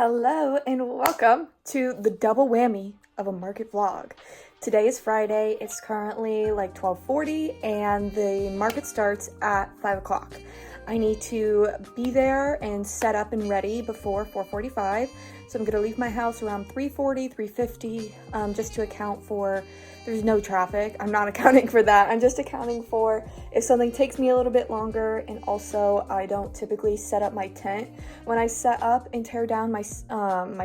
Hello and welcome to the double whammy of a market vlog. Today is Friday. It's currently like 12:40 and the market starts at 5 o'clock. I need to be there and set up and ready before 4:45. So I'm gonna leave my house around 3:40, 3:50, just to account for there's no traffic. I'm not accounting for that. I'm just accounting for if something takes me a little bit longer, and also I don't typically set up my tent. When I set up and tear down my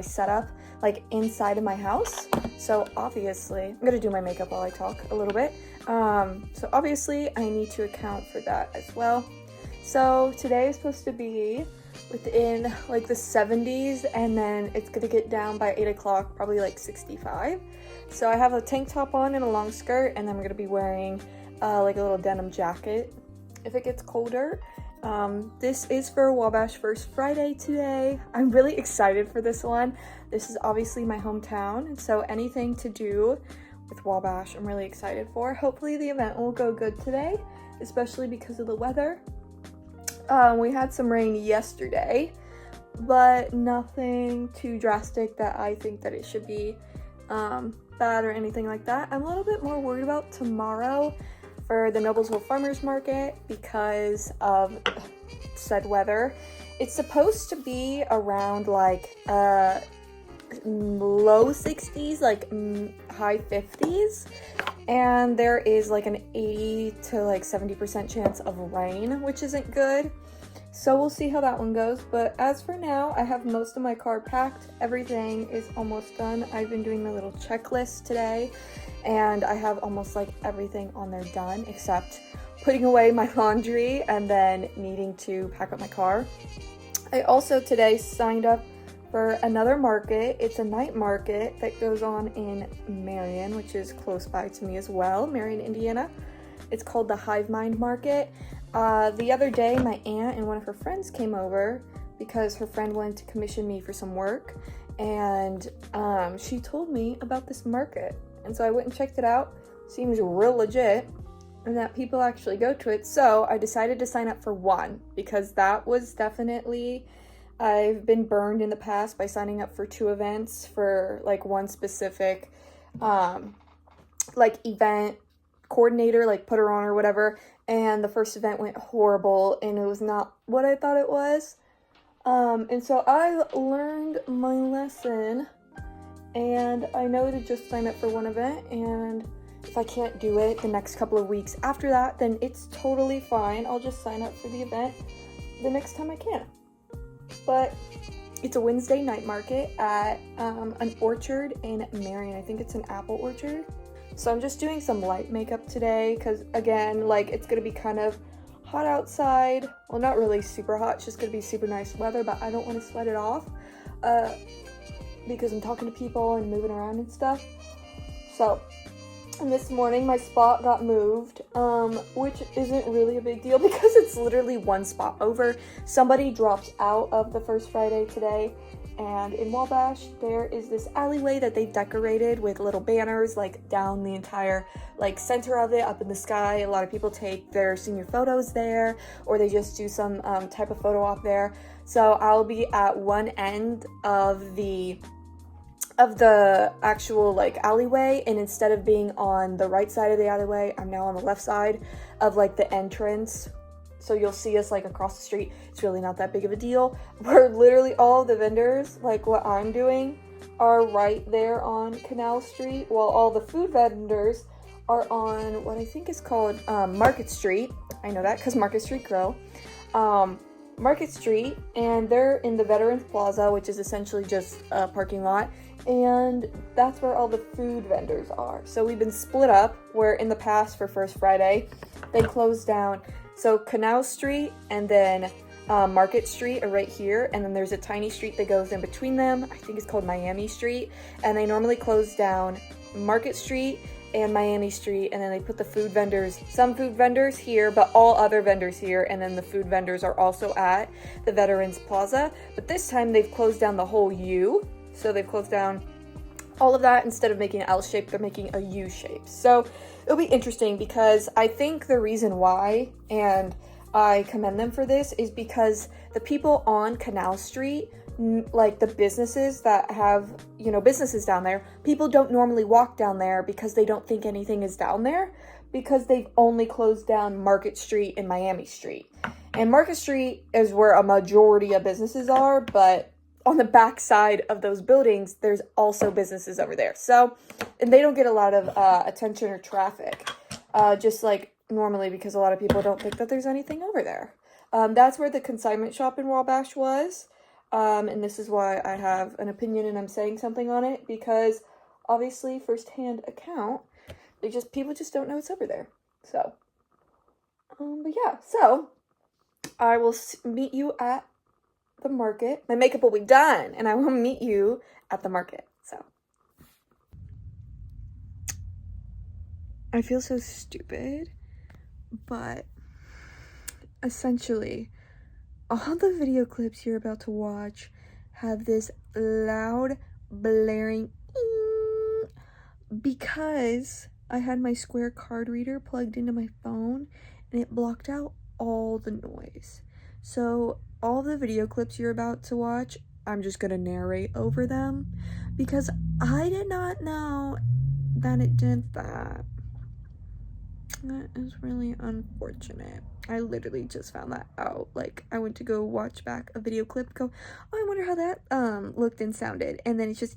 setup like inside of my house, so obviously I'm gonna do my makeup while I talk a little bit. So obviously I need to account for that as well. So today is supposed to be within like the 70s, and then it's gonna get down by 8 o'clock, probably like 65. So I have a tank top on and a long skirt, and then I'm gonna be wearing like a little denim jacket if it gets colder. This is for Wabash First Friday today. I'm really excited for this one. This is obviously my hometown, and so anything to do with Wabash I'm really excited for. Hopefully the event will go good today, especially because of the weather. We had some rain yesterday, but nothing too drastic that I think that it should be bad or anything like that. I'm a little bit more worried about tomorrow for the Noblesville Farmers Market because of said weather. It's supposed to be around like low 60s, like high 50s. And there is like an 80 to like 70% chance of rain, which isn't good. So we'll see how that one goes. But as for now, I have most of my car packed. Everything is almost done. I've been doing my little checklist today, and I have almost like everything on there done, except putting away my laundry and then needing to pack up my car. I also today signed up for another market. It's a night market that goes on in Marion, which is close by to me as well, Marion, Indiana. It's called the Hive Mind Market. The other day, my aunt and one of her friends came over because her friend wanted to commission me for some work, and she told me about this market. And so I went and checked it out. Seems real legit, and that people actually go to it. So I decided to sign up for one, because that was definitely... I've been burned in the past by signing up for two events for like one specific like event coordinator, like put her on or whatever, and the first event went horrible and it was not what I thought it was. And so I learned my lesson, and I know to just sign up for one event, and if I can't do it the next couple of weeks after that, then it's totally fine. I'll just sign up for the event the next time I can. But it's a Wednesday night market at an orchard in Marion. I think it's an apple orchard. So I'm just doing some light makeup today because, again, like, it's going to be kind of hot outside. Well, not really super hot. It's just going to be super nice weather, but I don't want to sweat it off because I'm talking to people and moving around and stuff. So... And this morning my spot got moved, which isn't really a big deal because it's literally one spot over. Somebody dropped out of the First Friday today, and in Wabash there is this alleyway that they decorated with little banners like down the entire like center of it, up in the sky. A lot of people take their senior photos there, or they just do some type of photo op there. So I'll be at one end of the actual like alleyway, and instead of being on the right side of the alleyway, I'm now on the left side of like the entrance. So you'll see us like across the street. It's really not that big of a deal. We're literally all the vendors, like what I'm doing, are right there on Canal Street, while all the food vendors are on what I think is called Market Street. I know that because Market Street Grill. Market Street, and they're in the Veterans Plaza, which is essentially just a parking lot, and that's where all the food vendors are. So we've been split up, where in the past for First Friday they closed down. So Canal Street and then Market Street are right here, and then there's a tiny street that goes in between them. I think it's called Miami Street, and they normally close down Market Street and Miami Street, and then they put the food vendors, some food vendors here, but all other vendors here, and then the food vendors are also at the Veterans Plaza. But this time they've closed down the whole U, so they've closed down all of that. Instead of making an L shape, they're making a U shape. So it'll be interesting, because I think the reason why, and I commend them for this, is because the people on Canal Street like the businesses that have, you know, businesses down there, people don't normally walk down there because they don't think anything is down there, because they've only closed down Market Street and Miami Street. And Market Street is where a majority of businesses are, but on the back side of those buildings, there's also businesses over there. So, and they don't get a lot of attention or traffic, just like normally, because a lot of people don't think that there's anything over there. That's where the consignment shop in Wabash was. And this is why I have an opinion and I'm saying something on it, because obviously firsthand account, people just don't know it's over there. So, but yeah, so I will meet you at the market. My makeup will be done and I will meet you at the market. So I feel so stupid, but essentially all the video clips you're about to watch have this loud blaring because I had my Square card reader plugged into my phone and it blocked out all the noise. So all the video clips you're about to watch, I'm just gonna narrate over them because I did not know that it did that. That is really unfortunate. I literally just found that out. Like, I went to go watch back a video clip, go, oh, I wonder how that looked and sounded. And then it's just,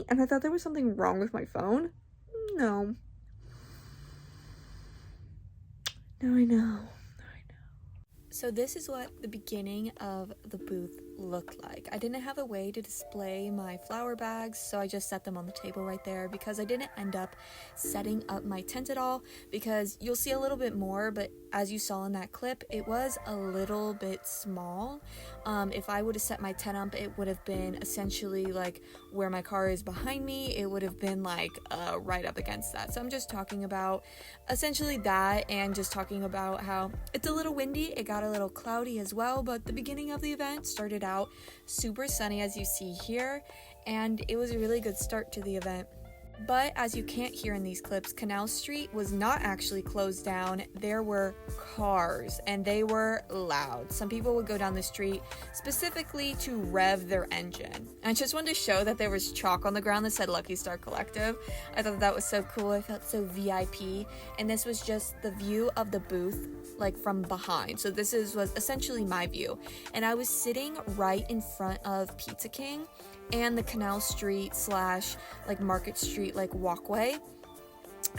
and I thought there was something wrong with my phone. No. Now I know. So this is what the beginning of the booth looked like. I didn't have a way to display my flower bags, so I just set them on the table right there because I didn't end up setting up my tent at all, because you'll see a little bit more, but as you saw in that clip, it was a little bit small. If I would have set my tent up, it would have been essentially like where my car is behind me. It would have been like right up against that. So I'm just talking about essentially that, and just talking about how it's a little windy. It got a little cloudy as well, but the beginning of the event started out super sunny, as you see here, and it was a really good start to the event. But as you can't hear in these clips, Canal Street was not actually closed down. There were cars and they were loud. Some people would go down the street specifically to rev their engine. And I just wanted to show that there was chalk on the ground that said Lucky Star Collective. I thought that was so cool. I felt so VIP. And this was just the view of the booth, like from behind. So this was essentially my view. And I was sitting right in front of Pizza King and the Canal Street / like Market Street like walkway,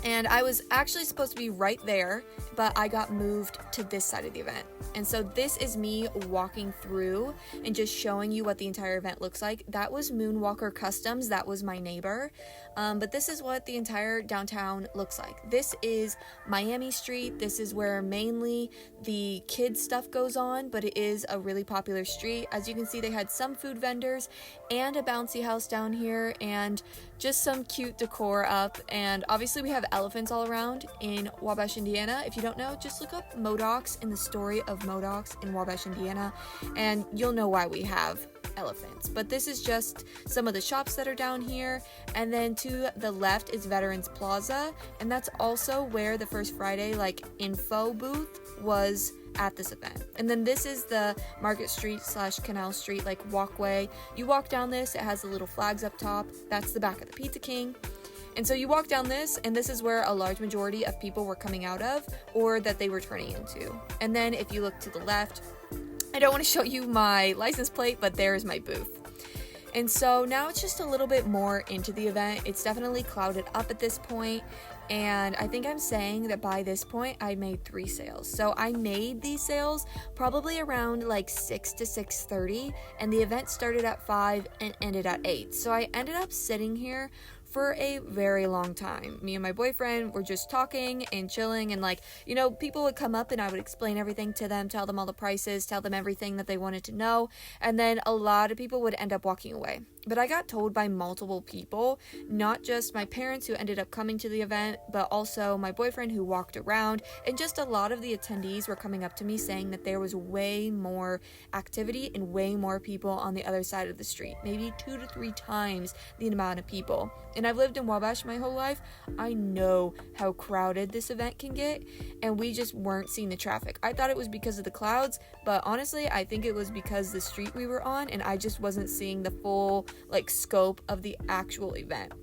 and I was actually supposed to be right there, but I got moved to this side of the event. And so this is me walking through and just showing you what the entire event looks like. That was Moonwalker Customs, that was my neighbor. But this is what the entire downtown looks like. This is Miami Street. This is where mainly the kids stuff goes on, but it is a really popular street. As you can see, they had some food vendors and a bouncy house down here and just some cute decor up. And obviously we have elephants all around in Wabash, Indiana. If you don't know, just look up Modocs and the story of Modocs in Wabash, Indiana, and you'll know why we have elephants. But this is just some of the shops that are down here, and then to the left is Veterans Plaza, and that's also where the First Friday like info booth was at this event. And then this is the Market Street / Canal Street like walkway. You walk down this, it has the little flags up top. That's the back of the Pizza King. And so you walk down this, and this is where a large majority of people were coming out of, or that they were turning into. And then if you look to the left, I don't want to show you my license plate, but there's my booth. And so now it's just a little bit more into the event. It's definitely clouded up at this point, and I think I'm saying that by this point I made 3 sales. So I made these sales probably around like 6 to 6:30, and the event started at 5 and ended at 8. So I ended up sitting here for a very long time. Me and my boyfriend were just talking and chilling, and like, you know, people would come up and I would explain everything to them, tell them all the prices, tell them everything that they wanted to know, and then a lot of people would end up walking away. But I got told by multiple people, not just my parents who ended up coming to the event, but also my boyfriend who walked around, and just a lot of the attendees were coming up to me saying that there was way more activity and way more people on the other side of the street, maybe 2 to 3 times the amount of people. And I've lived in Wabash my whole life. I know how crowded this event can get, and we just weren't seeing the traffic. I thought it was because of the clouds, but honestly, I think it was because the street we were on, and I just wasn't seeing the full scope of the actual event.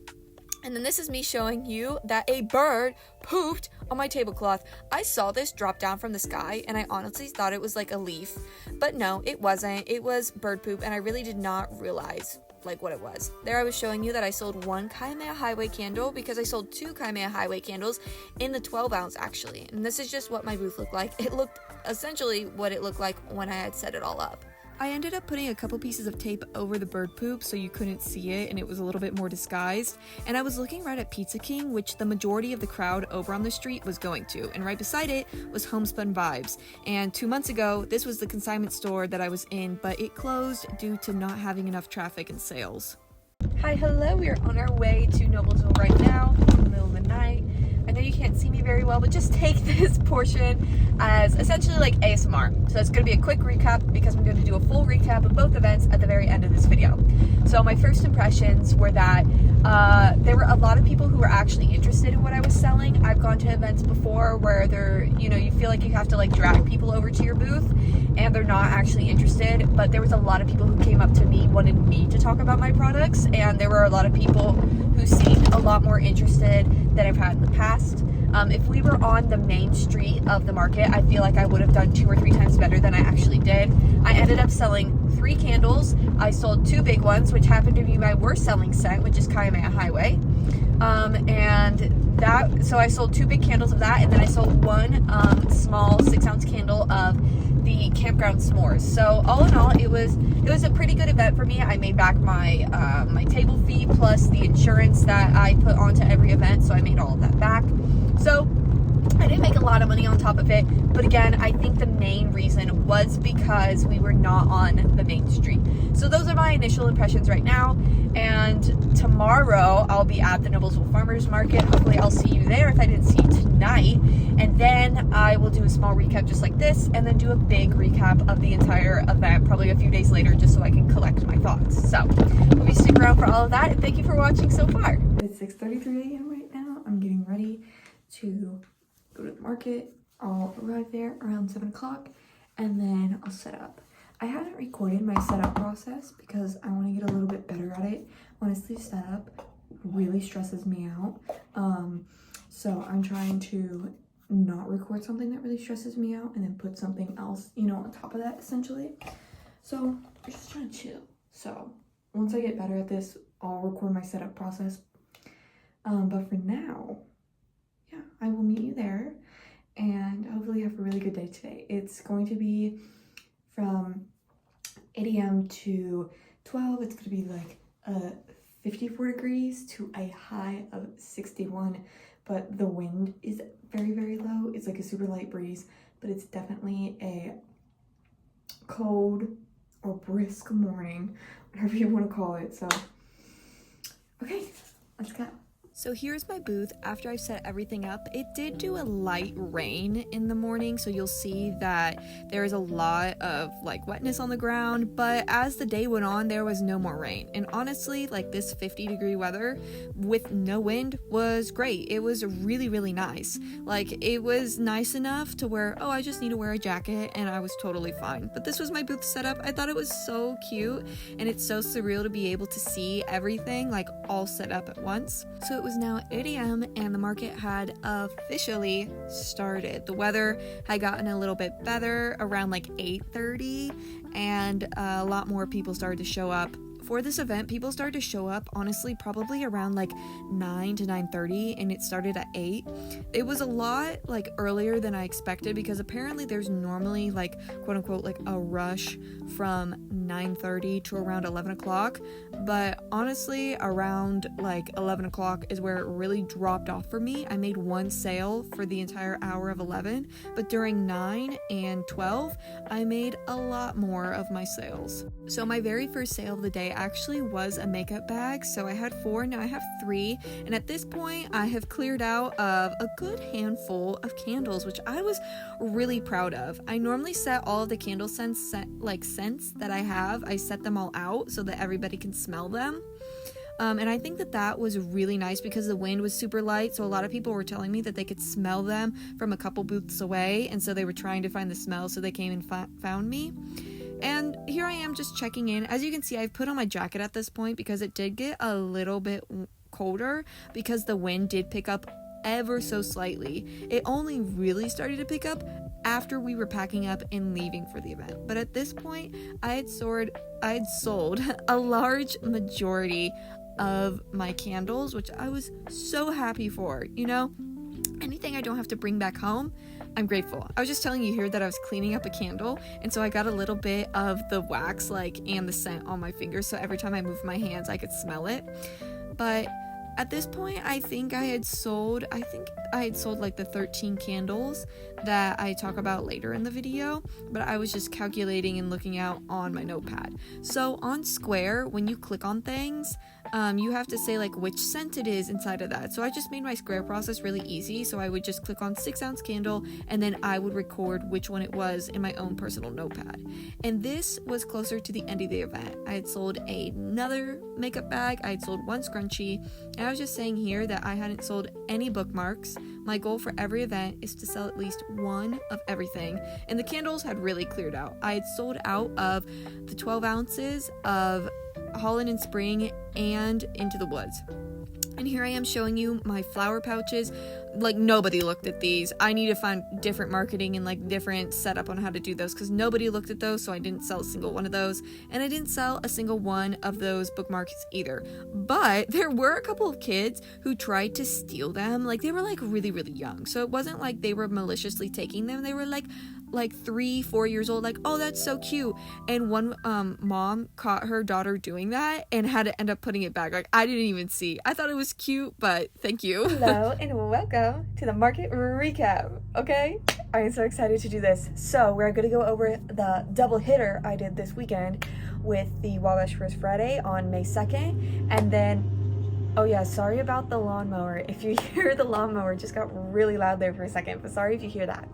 And then this is me showing you that a bird pooped on my tablecloth. I saw this drop down from the sky, and I honestly thought it was like a leaf, but no, it wasn't. It was bird poop, and I really did not realize what it was. There I was showing you that I sold 1 Kamehameha Highway candle because I sold 2 Kamehameha Highway candles in the 12 ounce actually. And this is just what my booth looked like. It looked essentially what it looked like when I had set it all up. I ended up putting a couple pieces of tape over the bird poop so you couldn't see it and it was a little bit more disguised. And I was looking right at Pizza King, which the majority of the crowd over on the street was going to. And right beside it was Homespun Vibes. And 2 months ago, this was the consignment store that I was in, but it closed due to not having enough traffic and sales. Hi, hello. We are on our way to Noblesville right now in the middle of the night. I know you can't see me very well, but just take this portion as essentially like ASMR. So it's going to be a quick recap because I'm going to do a full recap of both events at the very end of this video. So my first impressions were that there were a lot of people who were actually interested in what I was selling. I've gone to events before where you feel like you have to drag people over to your booth and they're not actually interested, but there was a lot of people who came up to me, wanted me to talk about my products, and there were a lot of people who seemed a lot more interested than I've had in the past. If we were on the main street of the market, I feel like I would have done 2 or 3 times better than I actually did. I ended up selling 3 candles. I sold 2 big ones, which happened to be my worst selling scent, which is Kamehameha Highway. So I sold 2 big candles of that, and then I sold 1 small 6 ounce candle of the campground s'mores. So all in all, it was a pretty good event for me. I made back my my table fee plus the insurance that I put onto every event, so I made all of that back. So I didn't make a lot of money on top of it, but again, I think the main reason was because we were not on the main street. So those are my initial impressions right now, and tomorrow I'll be at the Noblesville Farmers Market. Hopefully I'll see you there if I didn't see you tonight, and then I will do a small recap just like this, and then do a big recap of the entire event probably a few days later just so I can collect my thoughts. So we'll be stick around for all of that, and thank you for watching so far. It's 6:33 a.m. right now. I'm getting ready to go to the market. I'll arrive there around 7 o'clock and then I'll set up. I haven't recorded my setup process because I want to get a little bit better at it. Honestly, setup really stresses me out. So I'm trying to not record something that really stresses me out and then put something else, on top of that essentially. So I'm just trying to chill. So once I get better at this, I'll record my setup process. But for now, I will meet you there and hopefully have a really good day today. It's going to be from 8 a.m. to 12. It's going to be 54 degrees to a high of 61, but the wind is very, very low. It's a super light breeze, but it's definitely a cold or brisk morning, whatever you want to call it. So, okay, let's go. So here's my booth after I've set everything up. It did do a light rain in the morning, so you'll see that there is a lot of wetness on the ground, but as the day went on, there was no more rain. And honestly, this 50-degree weather with no wind was great. It was really, really nice. It was nice enough to where, I just need to wear a jacket, and I was totally fine. But this was my booth setup. I thought it was so cute, and it's so surreal to be able to see everything all set up at once. So it was now 8 a.m. and the market had officially started. The weather had gotten a little bit better around 8:30, and a lot more people started to show up. For this event, people started to show up, honestly, probably around 9 to 9:30, and it started at 8. It was a lot earlier than I expected because apparently there's normally quote unquote a rush from 9:30 to around 11 o'clock, but honestly around 11 o'clock is where it really dropped off for me. I made 1 sale for the entire hour of 11, but during 9 and 12 I made a lot more of my sales. So my very first sale of the day actually was a makeup bag. So I had 4, now I have 3. And at this point, I have cleared out of a good handful of candles, which I was really proud of. I normally set all of the candle scents that I have. I set them all out so that everybody can smell them. And I think that was really nice because the wind was super light, so a lot of people were telling me that they could smell them from a couple booths away, and so they were trying to find the smell, so they came and found me. And here I am just checking in. As you can see, I've put on my jacket at this point because it did get a little bit colder because the wind did pick up ever so slightly. It only really started to pick up after we were packing up and leaving for the event. But at this point, I had sold a large majority of my candles, which I was so happy for. You know, anything I don't have to bring back home, I'm grateful. I was just telling you here that I was cleaning up a candle, and so I got a little bit of the wax and the scent on my fingers, so every time I moved my hands I could smell it. But at this point, I think I had sold like the 13 candles that I talk about later in the video, but I was just calculating and looking out on my notepad. So on Square, when you click on things, you have to say like which scent it is inside of that. So I just made my Square process really easy. So I would just click on 6-ounce candle, and then I would record which one it was in my own personal notepad. And this was closer to the end of the event. I had sold another makeup bag, I had sold 1 scrunchie, and I was just saying here that I hadn't sold any bookmarks. My goal for every event is to sell at least 1 of everything, and the candles had really cleared out. I had sold out of the 12 ounces of Holland and Spring and Into the Woods. And here I am showing you my flower pouches. Like, nobody looked at these. I need to find different marketing and like different setup on how to do those, because nobody looked at those, so I didn't sell a single one of those, and I didn't sell a single one of those bookmarks either. But there were a couple of kids who tried to steal them. Like, they were like really, really young, so it wasn't like they were maliciously taking them. They were like 3-4 years old, like, oh, that's so cute. And one mom caught her daughter doing that and had to end up putting it back. Like, I didn't even see. I thought it was cute, but thank you. Hello and welcome to the market recap. Okay, I am so excited to do this. So we're going to go over the double hitter I did this weekend with the Wabash First Friday on May 2nd, and then, oh yeah, sorry about the lawnmower. If you hear the lawnmower, it just got really loud there for a second, but sorry if you hear that.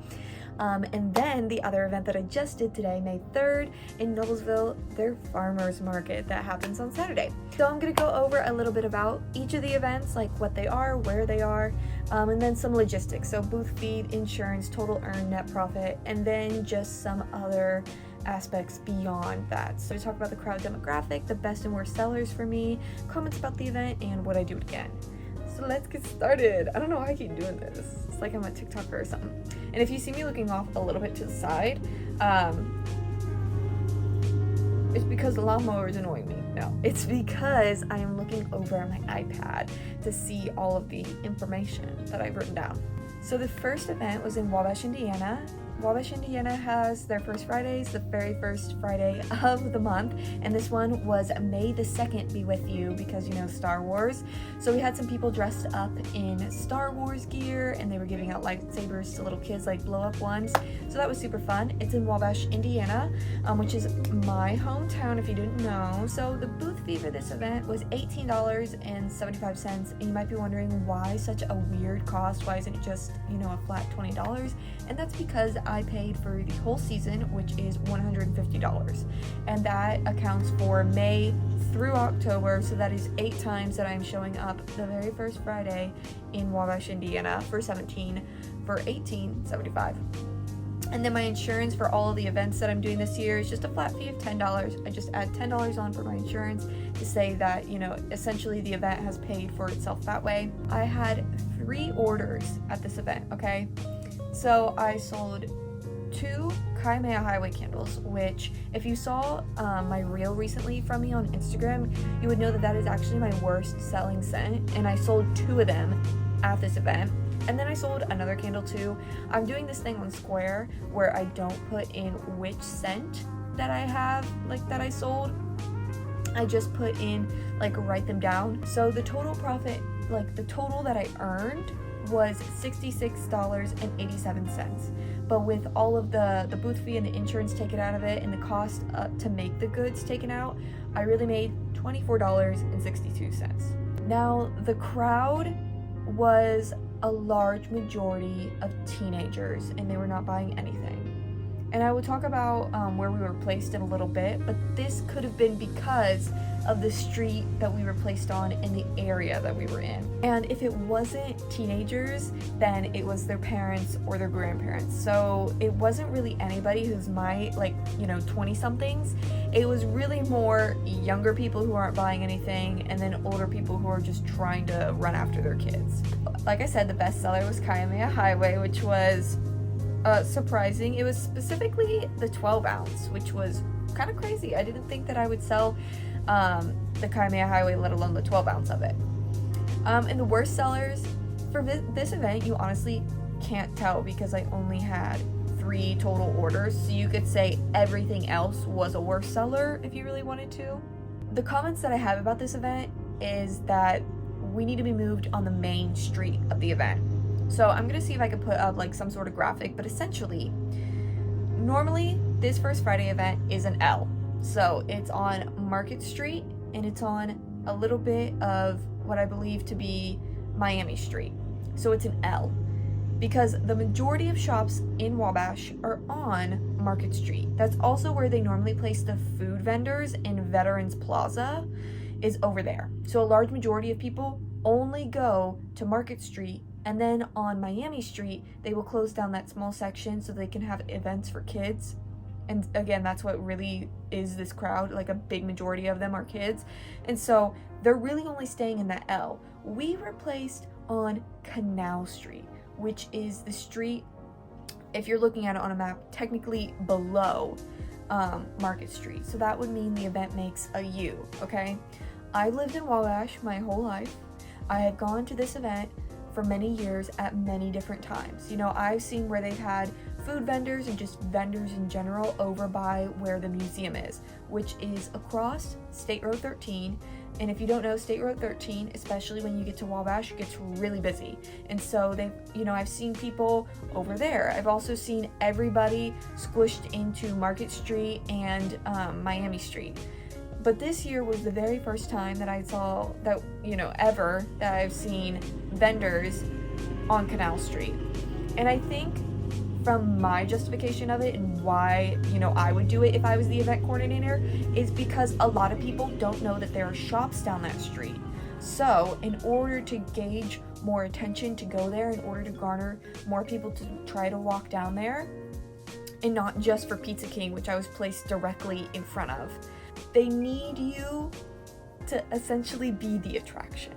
And then the other event that I just did today, May 3rd, in Noblesville, their farmers market that happens on Saturday. So I'm going to go over a little bit about each of the events, like what they are, where they are, and then some logistics. So booth feed, insurance, total earned net profit, and then just some other aspects beyond that. So we talk about the crowd demographic, the best and worst sellers for me, comments about the event, and would I do it again. So let's get started. I don't know why I keep doing this. It's like I'm a TikToker or something. And if you see me looking off a little bit to the side, it's because the lawnmower is annoying me. No, it's because I am looking over at my iPad to see all of the information that I've written down. So the first event was in Wabash, Indiana. Wabash, Indiana has their First Fridays, the very first Friday of the month, and this one was May the 2nd be with you, because, you know, Star Wars. So we had some people dressed up in Star Wars gear, and they were giving out lightsabers to little kids, like blow-up ones. So that was super fun. It's in Wabash, Indiana, which is my hometown, if you didn't know. So the booth fee for this event was $18.75, and you might be wondering why such a weird cost. Why isn't it just, you know, a flat $20? And that's because I paid for the whole season, which is $150, and that accounts for May through October. So that is 8 times that I'm showing up the very first Friday in Wabash, Indiana for $18.75. And then my insurance for all of the events that I'm doing this year is just a flat fee of $10. I just add $10 on for my insurance to say that, you know, essentially the event has paid for itself that way. I had 3 orders at this event, okay? So I sold 2 Kaimea Highway candles, which if you saw my reel recently from me on Instagram, you would know that that is actually my worst selling scent, and I sold 2 of them at this event. And then I sold another candle too. I'm doing this thing on Square where I don't put in which scent that I have, like that I sold. I just put in, like, write them down. So the total profit, like the total that I earned was $66.87. But with all of the booth fee and the insurance taken out of it and the cost to make the goods taken out, I really made $24.62. Now, the crowd was a large majority of teenagers, and they were not buying anything. And I will talk about where we were placed in a little bit, but this could have been because of the street that we were placed on and the area that we were in. And if it wasn't teenagers, then it was their parents or their grandparents. So it wasn't really anybody who's my, 20-somethings. It was really more younger people who aren't buying anything, and then older people who are just trying to run after their kids. Like I said, the best seller was Kamehameha Highway, which was surprising. It was specifically the 12 ounce, which was kind of crazy. I didn't think that I would sell the Kamehameha Highway, let alone the 12 ounce of it. And the worst sellers for this event, you honestly can't tell because I only had 3 total orders, so you could say everything else was a worst seller if you really wanted to. The comments that I have about this event is that we need to be moved on the main street of the event. So I'm gonna see if I can put up some sort of graphic, but essentially, normally this First Friday event is an L. So it's on Market Street, and it's on a little bit of what I believe to be Miami Street. So it's an L, because the majority of shops in Wabash are on Market Street. That's also where they normally place the food vendors in Veterans Plaza, is over there. So a large majority of people only go to Market Street, and then on Miami Street, they will close down that small section so they can have events for kids. And again, that's what really is this crowd, a big majority of them are kids. And so they're really only staying in that L. We were placed on Canal Street, which is the street, if you're looking at it on a map, technically below Market Street. So that would mean the event makes a U, okay? I lived in Wabash my whole life. I have gone to this event for many years at many different times. I've seen where they've had food vendors and just vendors in general over by where the museum is, which is across State Road 13. And if you don't know, State Road 13, especially when you get to Wabash, gets really busy. And so I've seen people over there. I've also seen everybody squished into Market Street and Miami Street. But this year was the very first time that I saw that, ever, that I've seen vendors on Canal Street. And I think from my justification of it and why, I would do it if I was the event coordinator, is because a lot of people don't know that there are shops down that street. So in order to gauge more attention to go there, in order to garner more people to try to walk down there, and not just for Pizza King, which I was placed directly in front of, they need you to essentially be the attraction.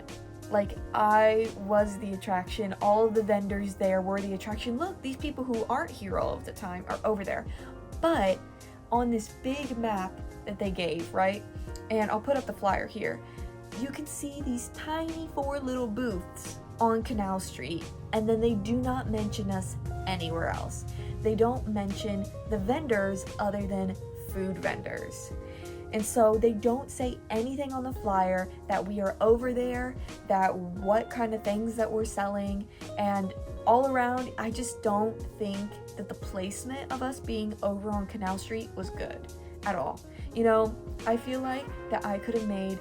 I was the attraction. All of the vendors there were the attraction. Look, these people who aren't here all of the time are over there. But on this big map that they gave, right? And I'll put up the flyer here. You can see these tiny 4 little booths on Canal Street, and then they do not mention us anywhere else. They don't mention the vendors other than food vendors. And so they don't say anything on the flyer that we are over there, that what kind of things that we're selling, and all around, I just don't think that the placement of us being over on Canal Street was good at all. I feel like that I could have made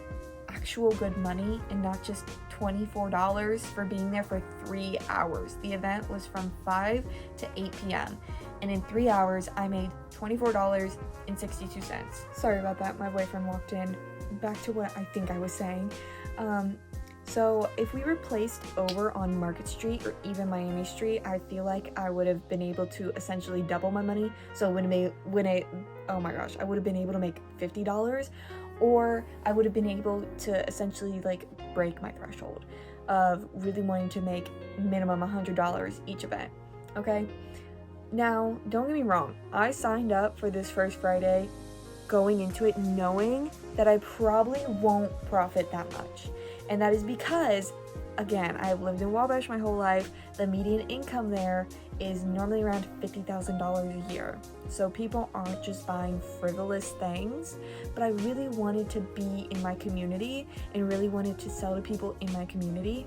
actual good money and not just $24 for being there for 3 hours. The event was from 5 to 8 p.m. And in 3 hours, I made $24.62. Sorry about that, my boyfriend walked in. Back to what I think I was saying. So if we were placed over on Market Street or even Miami Street, I feel like I would have been able to essentially double my money. So I would have been able to make $50, or I would have been able to essentially break my threshold of really wanting to make minimum $100 each event, okay? Now, don't get me wrong, I signed up for this First Friday going into it knowing that I probably won't profit that much. And that is because, again, I've lived in Wabash my whole life. The median income there is normally around $50,000 a year. So people aren't just buying frivolous things, but I really wanted to be in my community and really wanted to sell to people in my community.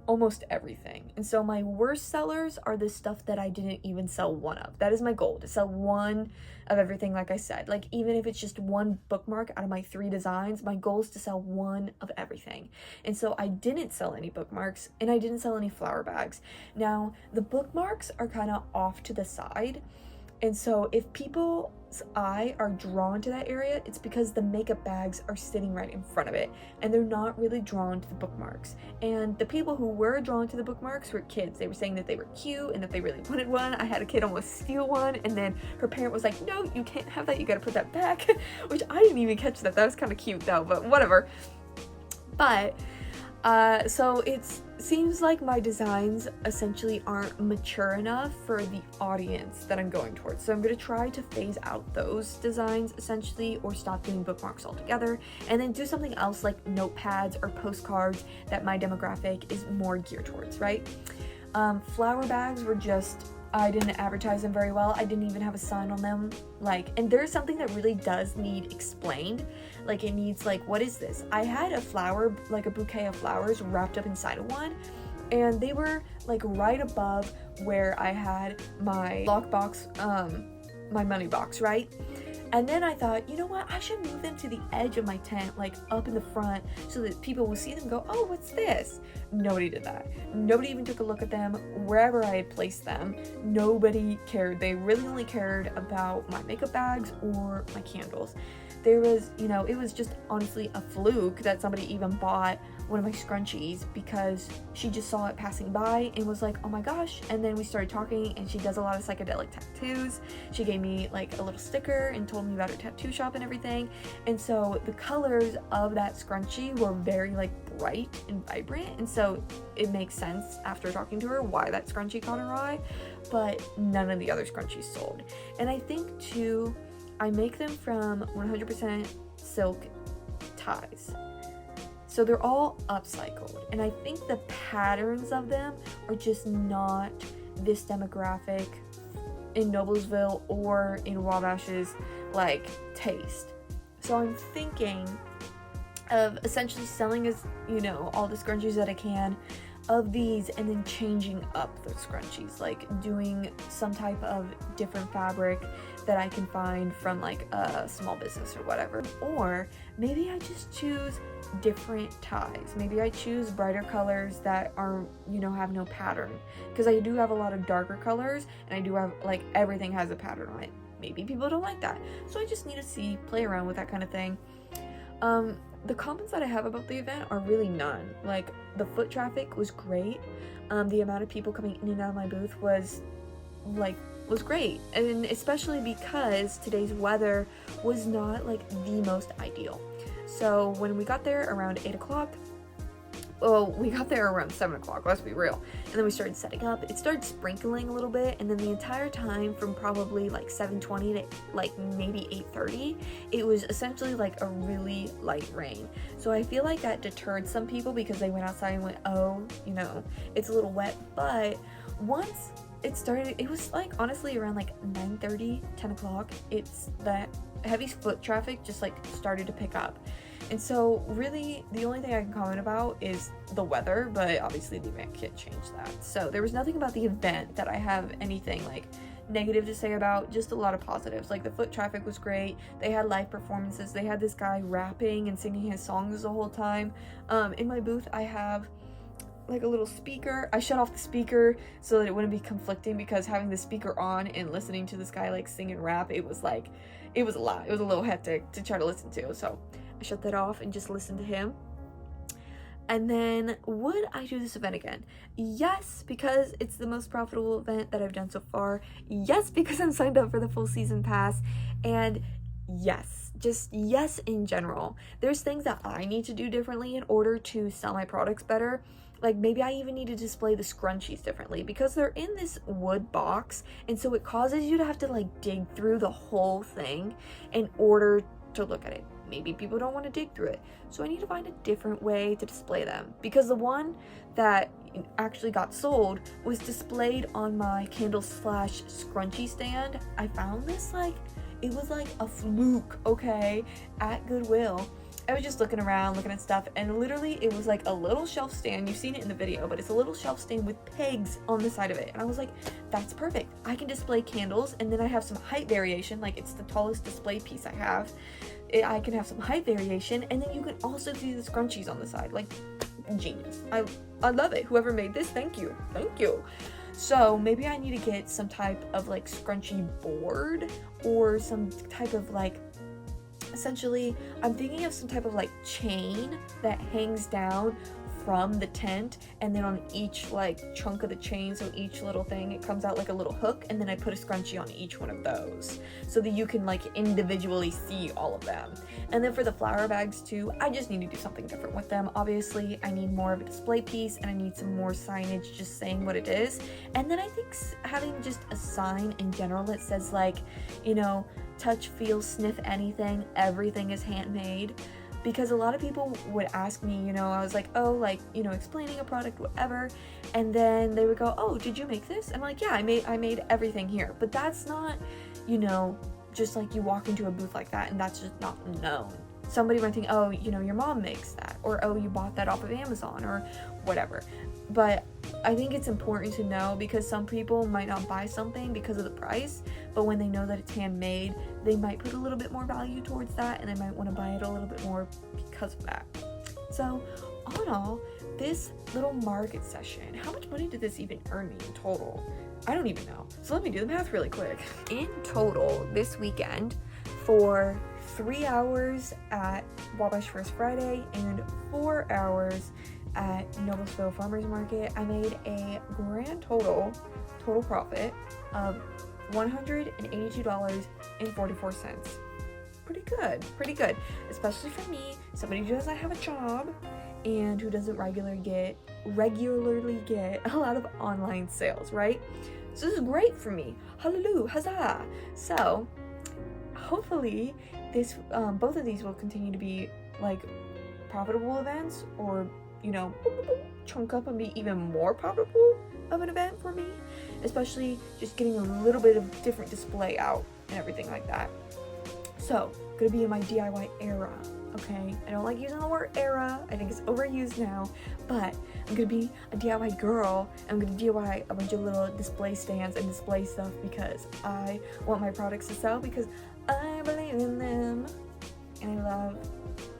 almost everything. And so my worst sellers are the stuff that I didn't even sell one of. That is my goal, to sell one of everything. Like I said, like even if it's just one bookmark out of my 3 designs, my goal is to sell one of everything. And so I didn't sell any bookmarks, and I didn't sell any flower bags. Now the bookmarks are kind of off to the side, and so if people's eye are drawn to that area, it's because the makeup bags are sitting right in front of it, and they're not really drawn to the bookmarks. And the people who were drawn to the bookmarks were kids. They were saying that they were cute and that they really wanted one. I had a kid almost steal one, and then her parent was like, no, you can't have that, you gotta put that back, which I didn't even catch that. That was kind of cute though, but whatever. But so it seems like my designs essentially aren't mature enough for the audience that I'm going towards. So I'm going to try to phase out those designs essentially, or stop doing bookmarks altogether, and then do something else like notepads or postcards that my demographic is more geared towards, right? Flower bags were just, I didn't advertise them very well. I didn't even have a sign on them. Like, and there's something that really does need explained. Like, it needs, like, what is this? I had a flower, like a bouquet of flowers wrapped up inside of one, and they were like right above where I had my lockbox, my money box, right? And then I thought, you know what, I should move them to the edge of my tent, like up in the front, so that people will see them and go, oh, what's this? Nobody did that. Nobody even took a look at them wherever I had placed them. Nobody cared. They really only cared about my makeup bags or my candles. There was, you know, it was just honestly a fluke that somebody even bought one of my scrunchies because she just saw it passing by and was like, oh my gosh. And then we started talking, and she does a lot of psychedelic tattoos. She gave me like a little sticker and told me about her tattoo shop and everything. And so the colors of that scrunchie were very like bright and vibrant, and so it makes sense after talking to her why that scrunchie caught her eye. But none of the other scrunchies sold. And I think too, I make them from 100% silk ties. So they're all upcycled. And I think the patterns of them are just not this demographic in Noblesville or in Wabash's like taste. So I'm thinking of essentially selling as, you know, all the scrunchies that I can of these, and then changing up those scrunchies, like doing some type of different fabric that I can find from like a small business or whatever. Or maybe I just choose different ties. Maybe I choose brighter colors that are, you know, have no pattern, because I do have a lot of darker colors, and I do have like everything has a pattern on it. Maybe people don't like that, so I just need to play around with that kind of thing. The comments that I have about the event are really none. Like, the foot traffic was great. The amount of people coming in and out of my booth was great, and especially because today's weather was not like the most ideal. So when we got there around 8 o'clock, well, we got there around 7 o'clock, let's be real. And then we started setting up. It started sprinkling a little bit, and then the entire time from probably like 7:20 to like maybe 8:30, it was essentially like a really light rain. So I feel like that deterred some people because they went outside and went, oh, you know, it's a little wet. But once it started, it was like honestly around like 9:30, 10 o'clock, it's that heavy foot traffic just like started to pick up. And so really the only thing I can comment about is the weather, but obviously the event can't change that. So there was nothing about the event that I have anything like negative to say about, just a lot of positives. Like, the foot traffic was great. They had live performances. They had this guy rapping and singing his songs the whole time. In my booth I have like a little speaker. I shut off the speaker so that it wouldn't be conflicting, because having the speaker on and listening to this guy like sing and rap, it was a lot. It was a little hectic to try to listen to, so I shut that off and just listened to him. And then, would I do this event again? Yes, because it's the most profitable event that I've done so far. Yes, because I'm signed up for the full season pass. And yes, just yes in general. There's things that I need to do differently in order to sell my products better. Like, maybe I even need to display the scrunchies differently, because they're in this wood box, and so it causes you to have to like dig through the whole thing in order to look at it. Maybe people don't want to dig through it, so I need to find a different way to display them, because the one that actually got sold was displayed on my candle / scrunchie stand. I found this, like, it was like a fluke, okay, at Goodwill. I was just looking around, looking at stuff, and literally it was like a little shelf stand. You've seen it in the video, but it's a little shelf stand with pegs on the side of it. And I was like, that's perfect. I can display candles, and then I have some height variation, like it's the tallest display piece I have. I can have some height variation, and then you can also do the scrunchies on the side. Like, genius. I love it. Whoever made this, thank you. Thank you. So maybe I need to get some type of like scrunchie board or some type of like, essentially, I'm thinking of some type of like chain that hangs down from the tent, and then on each like chunk of the chain, so each little thing, it comes out like a little hook, and then I put a scrunchie on each one of those so that you can like individually see all of them. And then for the flower bags too, I just need to do something different with them. Obviously, I need more of a display piece, and I need some more signage just saying what it is. And then I think having just a sign in general that says like, you know, touch, feel, sniff anything, everything is handmade. Because a lot of people would ask me, you know, I was like, oh, like, you know, explaining a product, whatever, and then they would go, oh, did you make this? I'm like, yeah, I made everything here. But that's not, you know, just like you walk into a booth like that and that's just not known. Somebody might think, oh, you know, your mom makes that, or oh, you bought that off of Amazon, or whatever. But I think it's important to know, because some people might not buy something because of the price, but when they know that it's handmade, they might put a little bit more value towards that, and they might want to buy it a little bit more because of that. So all in all, this little market session, how much money did this even earn me in total? I don't even know. So let me do the math really quick. In total, this weekend, for 3 hours at Wabash First Friday and 4 hours at Noblesville Farmers Market, I made a grand total profit of $182.44. Pretty good, especially for me, somebody who doesn't have a job and who doesn't regularly get a lot of online sales, right? So this is great for me. Hallelujah, huzzah! So hopefully this both of these will continue to be like profitable events, or you know, chunk up and be even more profitable of an event for me, especially just getting a little bit of different display out and everything like that. So gonna be in my DIY era, okay? I don't like using the word era, I think it's overused now, but I'm gonna be a DIY girl. I'm gonna DIY a bunch of little display stands and display stuff because I want my products to sell, because I believe in them, and I love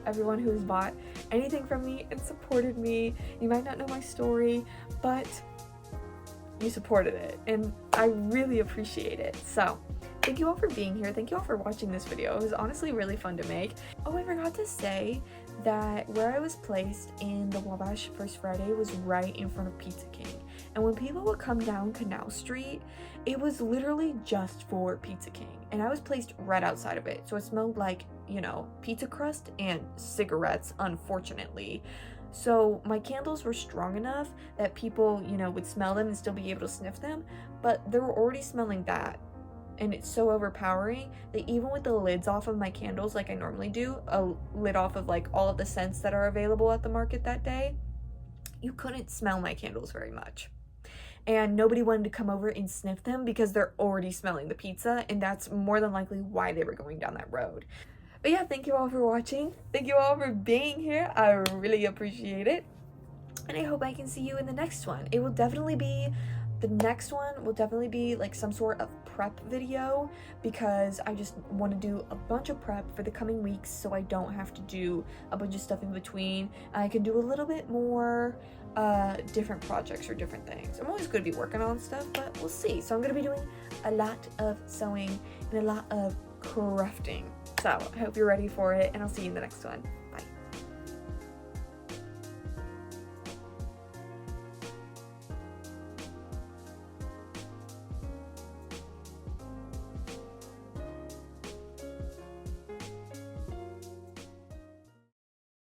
everyone who has bought anything from me and supported me. You might not know my story, but you supported it, and I really appreciate it. So thank you all for being here. Thank you all for watching this video. It was honestly really fun to make. Oh, I forgot to say that where I was placed in the Wabash First Friday was right in front of Pizza King. And when people would come down Canal Street, it was literally just for Pizza King. And I was placed right outside of it. So it smelled like, you know, pizza crust and cigarettes, unfortunately. So my candles were strong enough that people, you know, would smell them and still be able to sniff them. But they were already smelling that. And it's so overpowering that even with the lids off of my candles, like I normally do, a lid off of like all of the scents that are available at the market that day, you couldn't smell my candles very much. And nobody wanted to come over and sniff them because they're already smelling the pizza, and that's more than likely why they were going down that road. But yeah, thank you all for watching. Thank you all for being here. I really appreciate it. And I hope I can see you in the next one. The next one will definitely be like some sort of prep video, because I just want to do a bunch of prep for the coming weeks so I don't have to do a bunch of stuff in between. I can do a little bit more different projects or different things. I'm always going to be working on stuff, but we'll see. So I'm going to be doing a lot of sewing and a lot of crafting. So I hope you're ready for it, and I'll see you in the next one.